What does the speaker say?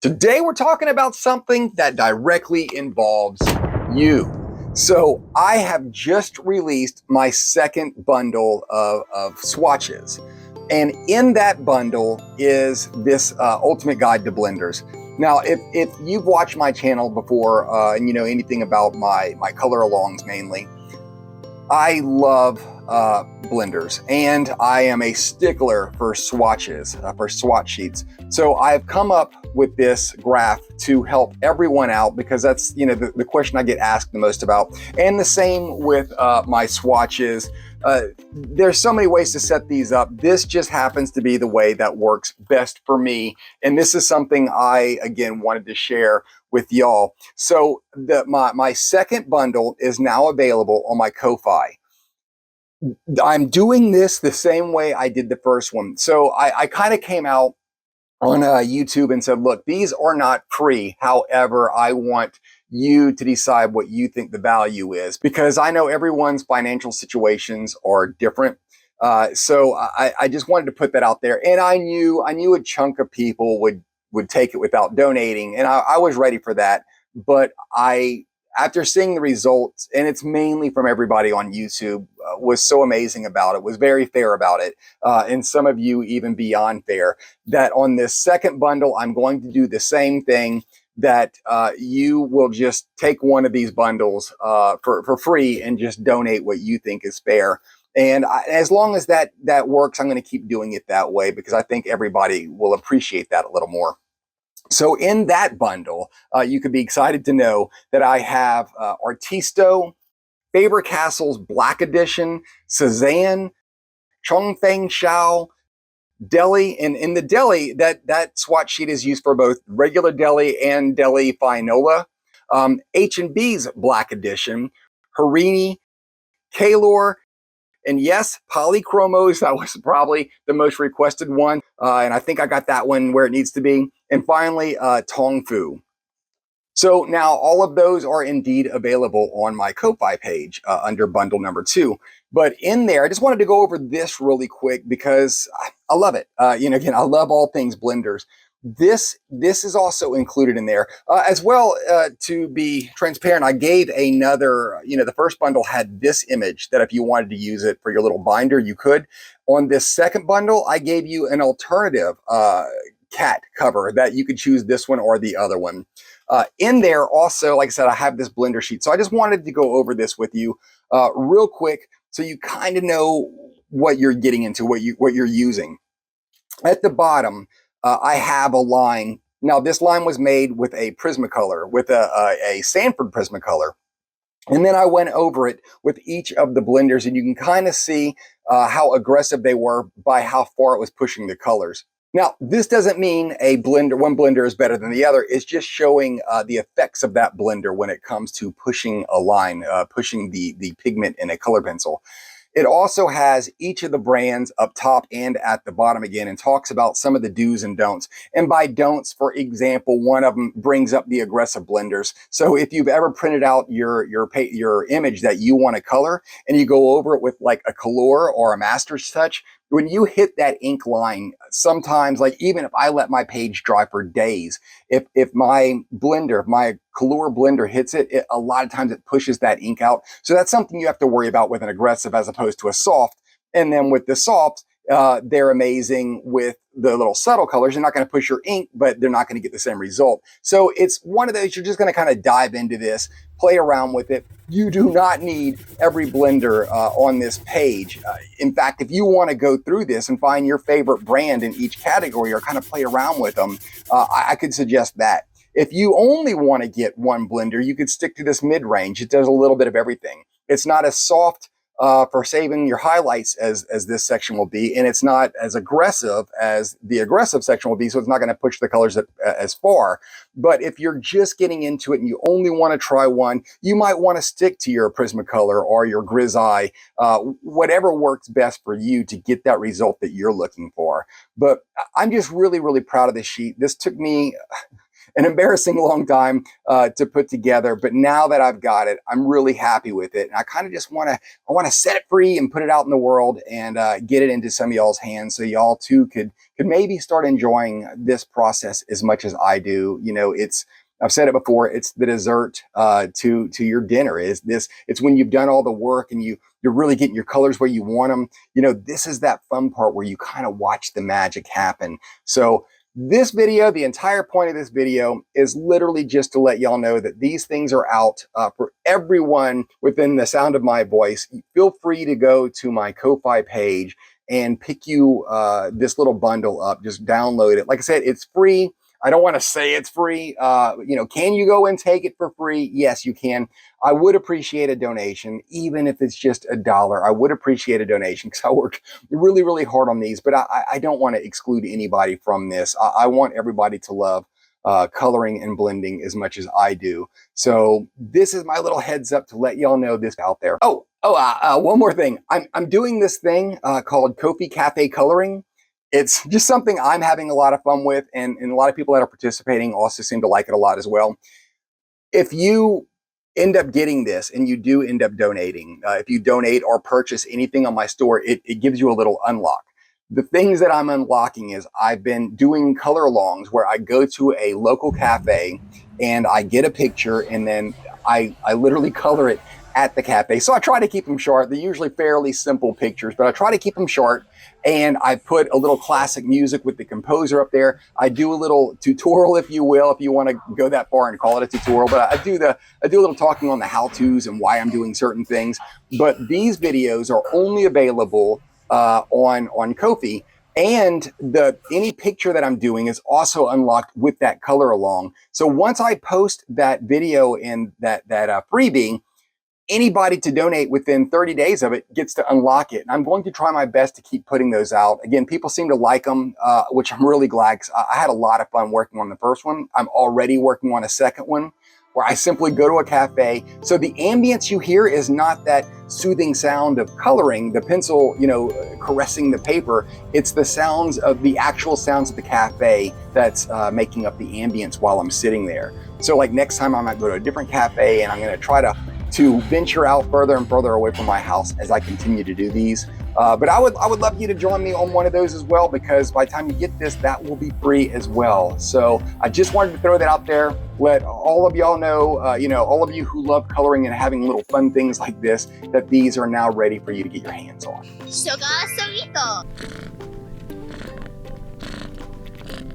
Today we're talking about something that directly involves you. So I have just released my second bundle of swatches. And in that bundle is this ultimate guide to blenders. Now, if you've watched my channel before and you know anything about my color alongs mainly, I love blenders, and I am a stickler for swatches, for swatch sheets. So I've come up with this graph to help everyone out because that's the question I get asked the most about. And the same with my swatches. There's so many ways to set these up. This just happens to be the way that works best for me. And this is something I, again, wanted to share with y'all. So my second bundle is now available on my Kofi. I'm doing this the same way I did the first one. So I kind of came out on YouTube and said, look, these are not free. However, I want you to decide what you think the value is, because I know everyone's financial situations are different. So I just wanted to put that out there. And I knew a chunk of people would take it without donating. And I was ready for that. But after seeing the results, and it's mainly from everybody on YouTube, was so amazing about it, was very fair about it, and some of you even beyond fair, that on this second bundle, I'm going to do the same thing, that you will just take one of these bundles for free and just donate what you think is fair. And as long as that works, I'm going to keep doing it that way, because I think everybody will appreciate that a little more. So in that bundle, you could be excited to know that I have Artisto, Faber-Castell's Black Edition, Cezanne, Chongfeng Shao, Deli, and in the Deli, that swatch sheet is used for both regular Deli and Deli Finola, H&B's Black Edition, Harini, Kalour, and yes, polychromos, that was probably the most requested one. And I think I got that one where it needs to be. And finally, Tongfu. So now all of those are indeed available on my Kofi page under bundle number 2. But in there, I just wanted to go over this really quick because I love it. Again, I love all things blenders. This is also included in there as well. To be transparent, I gave another, the first bundle had this image that if you wanted to use it for your little binder, you could. On this second bundle, I gave you an alternative cat cover that you could choose this one or the other one. In there also, like I said, I have this blender sheet. So I just wanted to go over this with you real quick so you kind of know what you're getting into, what you're using. At the bottom, I have a line. Now, this line was made with a Prismacolor, with a Sanford Prismacolor. And then I went over it with each of the blenders, and you can kind of see how aggressive they were by how far it was pushing the colors. Now, this doesn't mean one blender is better than the other. It's just showing the effects of that blender when it comes to pushing a line, pushing the pigment in a color pencil. It also has each of the brands up top and at the bottom again, and talks about some of the do's and don'ts. And by don'ts, for example, one of them brings up the aggressive blenders. So if you've ever printed out your image that you want to color and you go over it with like a Kalour or a Master's Touch, when you hit that ink line, sometimes, like even if I let my page dry for days, if my Kalour blender hits it, a lot of times it pushes that ink out. So that's something you have to worry about with an aggressive as opposed to a soft. And then with the softs, they're amazing with the little subtle colors. They're not going to push your ink, but they're not going to get the same result. So it's one of those, you're just going to kind of dive into this, play around with it. You do not need every blender on this page. In fact, if you want to go through this and find your favorite brand in each category or kind of play around with them, I could suggest that. If you only want to get one blender, you could stick to this mid-range. It does a little bit of everything. It's not as soft for saving your highlights as this section will be, and it's not as aggressive as the aggressive section will be, so it's not going to push the colors as far. But if you're just getting into it and you only want to try one, you might want to stick to your Prismacolor or your Grizaye, whatever works best for you to get that result that you're looking for. But I'm just really, really proud of this sheet. This took me an embarrassing long time to put together. But now that I've got it, I'm really happy with it. And I kind of just want to set it free and put it out in the world and get it into some of y'all's hands so y'all too could maybe start enjoying this process as much as I do. You know, I've said it before, it's the dessert to your dinner. It's when you've done all the work and you're really getting your colors where you want them. You know, this is that fun part where you kind of watch the magic happen. So this video, the entire point of this video is literally just to let y'all know that these things are out for everyone within the sound of my voice. Feel free to go to my Ko-Fi page and pick you this little bundle up. Just download it. Like I said, it's free. I don't want to say it's free. You know, can you go and take it for free? Yes, you can. I would appreciate a donation, even if it's just $1. I would appreciate a donation because I worked really, really hard on these, but I don't want to exclude anybody from this. I want everybody to love coloring and blending as much as I do. So this is my little heads up to let y'all know this out there. One more thing. I'm doing this thing called Kofi Cafe Coloring. It's just something I'm having a lot of fun with, and a lot of people that are participating also seem to like it a lot as well. If you end up getting this and you do end up donating, if you donate or purchase anything on my store, it gives you a little unlock. The things that I'm unlocking is I've been doing color alongs where I go to a local cafe and I get a picture and then I literally color it at the cafe. So I try to keep them short. They're usually fairly simple pictures, but I try to keep them short. And I put a little classic music with the composer up there. I do a little tutorial, if you will, if you want to go that far and call it a tutorial. But I do a little talking on the how-tos and why I'm doing certain things. But these videos are only available on Kofi. And any picture that I'm doing is also unlocked with that color along. So once I post that video in that freebie, anybody to donate within 30 days of it gets to unlock it. And I'm going to try my best to keep putting those out. Again, people seem to like them, which I'm really glad, because I had a lot of fun working on the first one. I'm already working on a second one where I simply go to a cafe. So the ambience you hear is not that soothing sound of coloring, the pencil, you know, caressing the paper. It's the sounds of the actual sounds of the cafe that's making up the ambience while I'm sitting there. So like next time I might go to a different cafe and I'm gonna try to venture out further and further away from my house as I continue to do these. But I would love you to join me on one of those as well, because by the time you get this, that will be free as well. So I just wanted to throw that out there. Let all of y'all know, you know, all of you who love coloring and having little fun things like this, that these are now ready for you to get your hands on. Sugar Sarito.